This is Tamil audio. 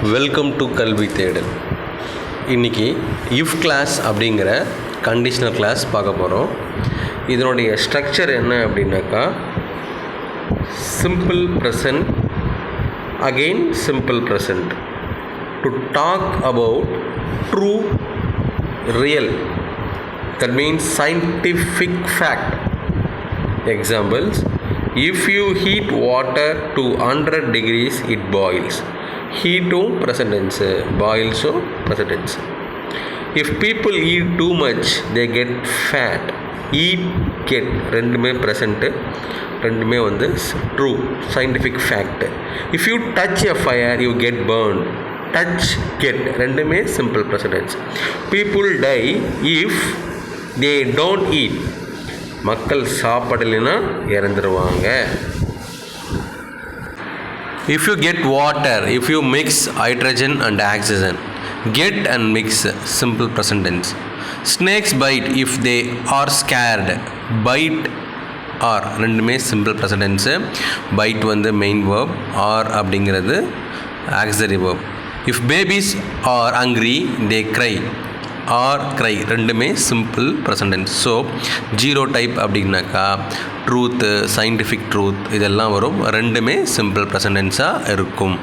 வெல்கம் டு கல்வி தேடல். இன்றைக்கி இஃப் கிளாஸ் அப்படிங்கிற கண்டிஷ்னல் கிளாஸ் பார்க்க போகிறோம். இதனுடைய ஸ்ட்ரக்சர் என்ன அப்படின்னாக்கா, simple present again simple present to talk about true real, that means scientific fact. Examples: if you heat water to 100 degrees it boils. Heatum present tense, boils present tense. If people eat too much they get fat. Eat, get ரெண்டுமே present, ரெண்டுமே வந்து true scientific fact. If you touch a fire you get burned. Touch, get ரெண்டுமே simple present tense. People die if they don't eat. மக்கள் சாப்பிடலைன்னா இறந்துருவாங்க. If you get water, if you mix hydrogen and oxygen. Get and mix, simple present tense. Snakes bite if they are scared. Bite or ரெண்டுமே simple present tense. Bite வந்து main verb, or அப்படிங்கிறது auxiliary verb. If babies are hungry they cry. Are cry ரெண்டுமே simple present tense. So zero type அப்படின்னாக்கா ட்ரூத்து, சயின்டிஃபிக் ட்ரூத் இதெல்லாம் வரும், ரெண்டுமே சிம்பிள் ப்ரெசன்ட் டென்ஸாக இருக்கும்.